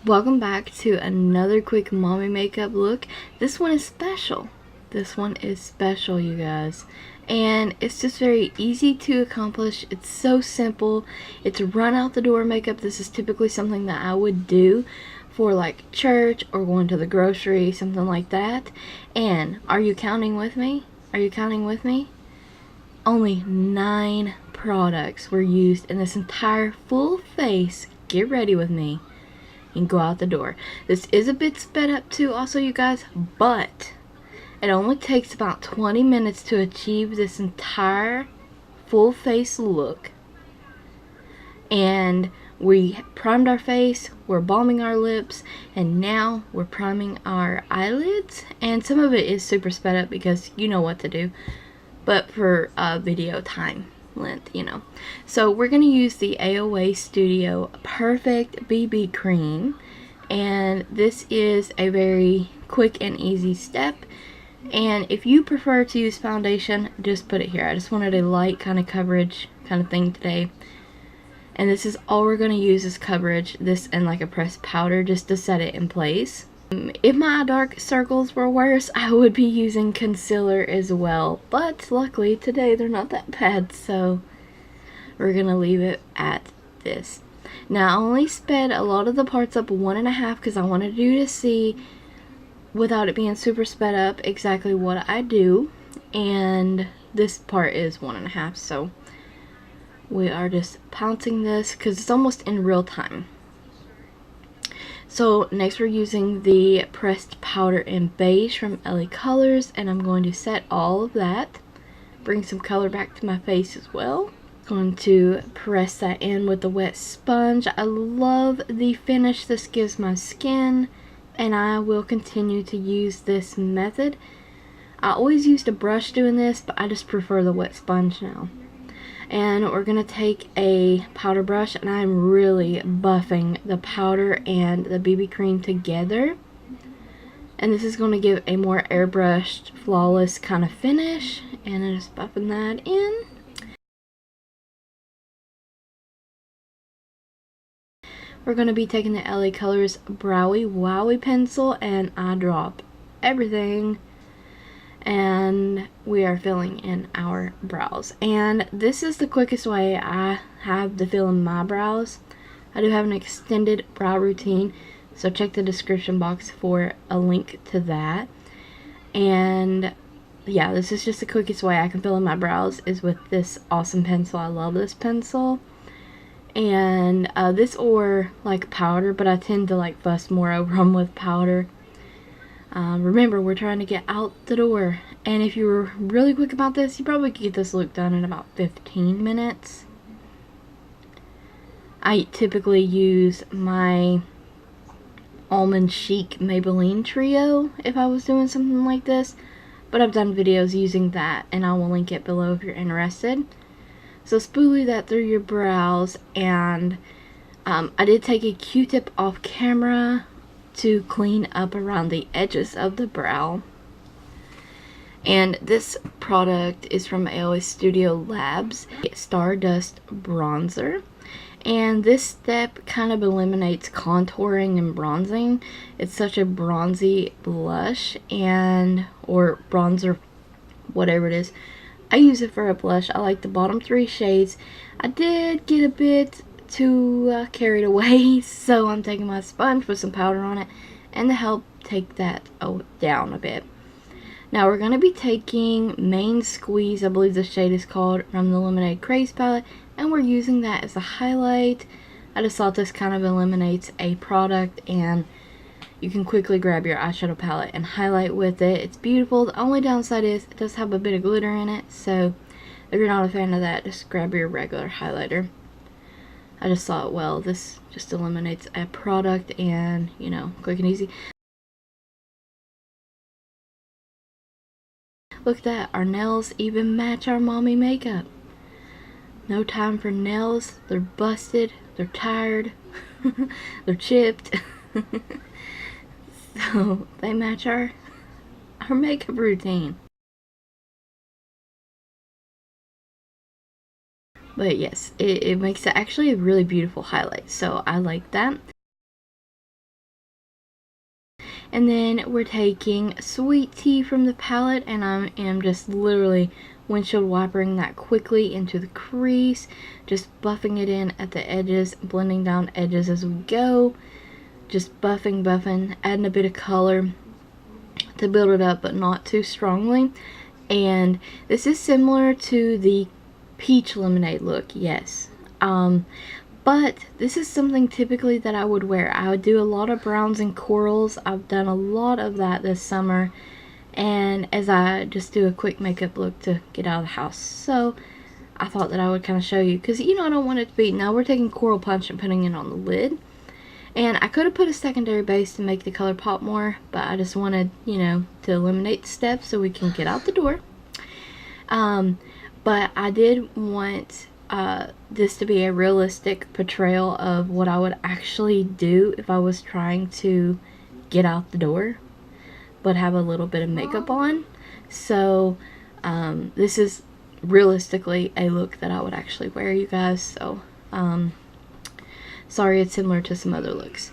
Welcome back to another quick mommy makeup look. This one is special. This one is special, you guys. And it's just very easy to accomplish. It's so simple. It's run out the door makeup. This is typically something that I would do for like church or going to the grocery, something like that. And are you counting with me? Are you counting with me? Only 9 products were used in this entire full face. Get ready with me and go out the door. This is a bit sped up too also, you guys, but it only takes about 20 minutes to achieve this entire full face look. And we primed our face, we're balming our lips, and now we're priming our eyelids. And some of it is super sped up because you know what to do, but for video time length, you know. So we're going to use the AOA Studio Perfect BB Cream, and this is a very quick and easy step. And if you prefer to use foundation, just put it here. I just wanted a light kind of coverage kind of thing today, and this is all we're going to use is coverage, this and like a pressed powder just to set it in place. If my dark circles were worse, I would be using concealer as well, but luckily today they're not that bad, so we're gonna leave it at this. Now I only sped a lot of the parts up 1.5 because I wanted you to see, without it being super sped up, exactly what I do, and this part is 1.5, so we are just pouncing this because it's almost in real time. So next we're using the pressed powder in Beige from LaColors, and I'm going to set all of that, bring some color back to my face as well. Going to press that in with the wet sponge. I love the finish this gives my skin, and I will continue to use this method. I always used a brush doing this, but I just prefer the wet sponge now. And we're going to take a powder brush, and I'm really buffing the powder and the BB cream together. And this is going to give a more airbrushed, flawless kind of finish. And I'm just buffing that in. We're going to be taking the LaColors Browie Wowie pencil, and I drop everything. And we are filling in our brows, and this is the quickest way I have to fill in my brows. I do have an extended brow routine, so check the description box for a link to that. And yeah, this is just the quickest way I can fill in my brows is with this awesome pencil. I love this pencil, and this or like powder, but I tend to like fuss more over them with powder. Remember, we're trying to get out the door, and if you were really quick about this, you probably could get this look done in about 15 minutes. I typically use my Almond Chic Maybelline trio if I was doing something like this, but I've done videos using that, and I will link it below if you're interested. So spoolie that through your brows, and I did take a Q-tip off camera to clean up around the edges of the brow. And this product is from AOA Studio Labs, Stardust bronzer, and this step kind of eliminates contouring and bronzing. It's such a bronzy blush, and or bronzer, whatever it is. I use it for a blush. I like the bottom 3 shades. I did get a bit too carried away, so I'm taking my sponge with some powder on it and to help take that down a bit. Now we're going to be taking Main Squeeze, I believe the shade is called, from the Illuminate Craze palette, and we're using that as a highlight. I just thought this kind of eliminates a product, and you can quickly grab your eyeshadow palette and highlight with it. It's beautiful. The only downside is it does have a bit of glitter in it, so if you're not a fan of that, just grab your regular highlighter. I just thought, well, this just eliminates a product, and, you know, quick and easy. Look at that, our nails even match our mommy makeup. No time for nails. They're busted, they're tired, they're chipped. So they match our makeup routine. But yes, it makes it actually a really beautiful highlight, so I like that. And then we're taking Sweet Tea from the palette, and I am just literally windshield wipering that quickly into the crease, just buffing it in at the edges, blending down edges as we go, just buffing, adding a bit of color to build it up, but not too strongly. And this is similar to the Peach Lemonade look, yes. But this is something typically that I would wear. I would do a lot of browns and corals. I've done a lot of that this summer, and as I just do a quick makeup look to get out of the house. So I thought that I would kind of show you, because you know I don't want it to be, now we're taking Coral Punch and putting it on the lid. And I could have put a secondary base to make the color pop more, but I just wanted, you know, to eliminate steps so we can get out the door. But I did want this to be a realistic portrayal of what I would actually do if I was trying to get out the door, but have a little bit of makeup on. So this is realistically a look that I would actually wear, you guys. So sorry it's similar to some other looks.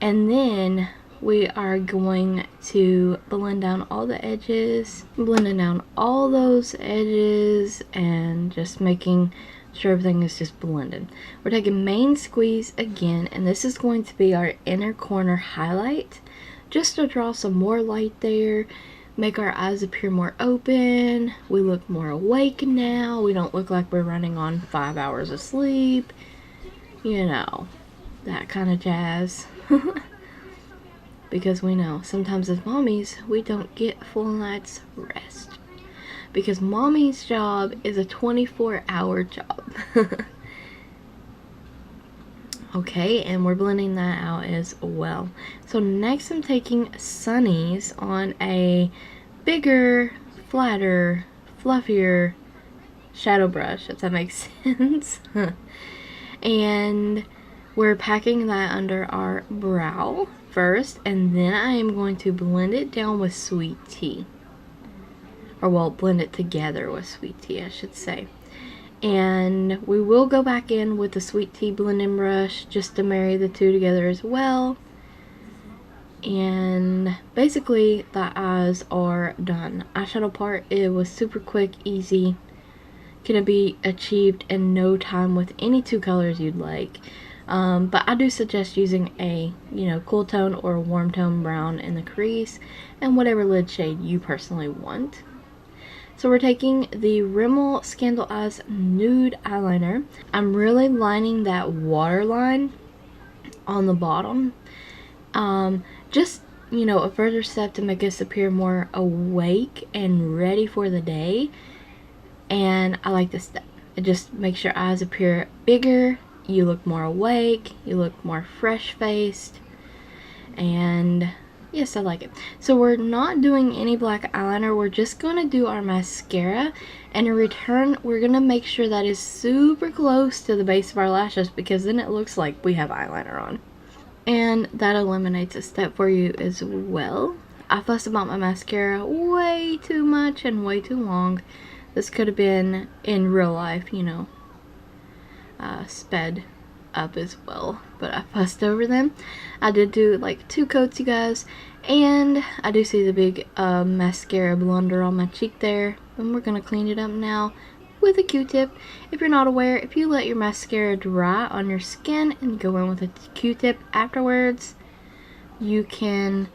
And then we are going to blend down all the edges, blending down all those edges, and just making sure everything is just blended. We're taking Main Squeeze again, and this is going to be our inner corner highlight, just to draw some more light there, make our eyes appear more open. We look more awake now. We don't look like we're running on 5 hours of sleep, you know, that kind of jazz. Because we know sometimes as mommies we don't get full night's rest, because mommy's job is a 24-hour job. Okay, and we're blending that out as well. So next I'm taking Sunnies on a bigger, flatter, fluffier shadow brush, if that makes sense. And we're packing that under our brow first, and then I am going to blend it down with Sweet Tea. Or, well, blend it together with Sweet Tea, I should say. And we will go back in with the Sweet Tea blending brush just to marry the two together as well. And basically, the eyes are done. Eyeshadow part, it was super quick, easy. Can be achieved in no time with any two colors you'd like. But I do suggest using a, you know, cool tone or a warm tone brown in the crease, and whatever lid shade you personally want. So we're taking the Rimmel Scandal Eyes Nude Eyeliner. I'm really lining that waterline on the bottom. Just, you know, a further step to make us appear more awake and ready for the day. And I like this step. It just makes your eyes appear bigger. You look more awake, you look more fresh-faced, and yes, I like it. So we're not doing any black eyeliner, we're just going to do our mascara, and in return, we're going to make sure that is super close to the base of our lashes, because then it looks like we have eyeliner on. And that eliminates a step for you as well. I fussed about my mascara way too much and way too long. This could have been in real life, you know, sped up as well, but I fussed over them. I did do like 2 coats, you guys, and I do see the big mascara blunder on my cheek there, and we're gonna clean it up now with a Q-tip. If you're not aware, if you let your mascara dry on your skin and go in with a Q-tip afterwards, you can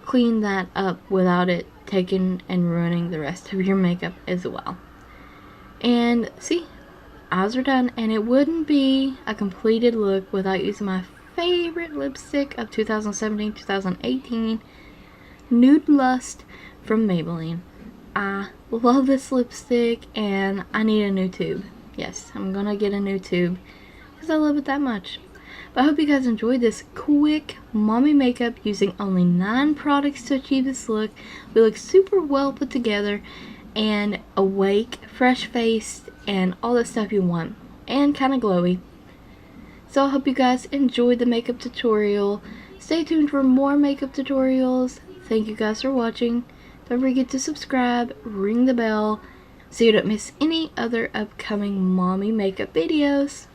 clean that up without it taking and ruining the rest of your makeup as well. And see, eyes are done, and it wouldn't be a completed look without using my favorite lipstick of 2017-2018, Nude Lust from Maybelline. I love this lipstick, and I need a new tube. Yes, I'm gonna get a new tube because I love it that much. But I hope you guys enjoyed this quick mommy makeup using only 9 products to achieve this look. We look super well put together and awake, fresh-faced, and all the stuff you want, and kind of glowy. So I hope you guys enjoyed the makeup tutorial. Stay tuned for more makeup tutorials. Thank you guys for watching. Don't forget to subscribe, ring the bell, so you don't miss any other upcoming mommy makeup videos.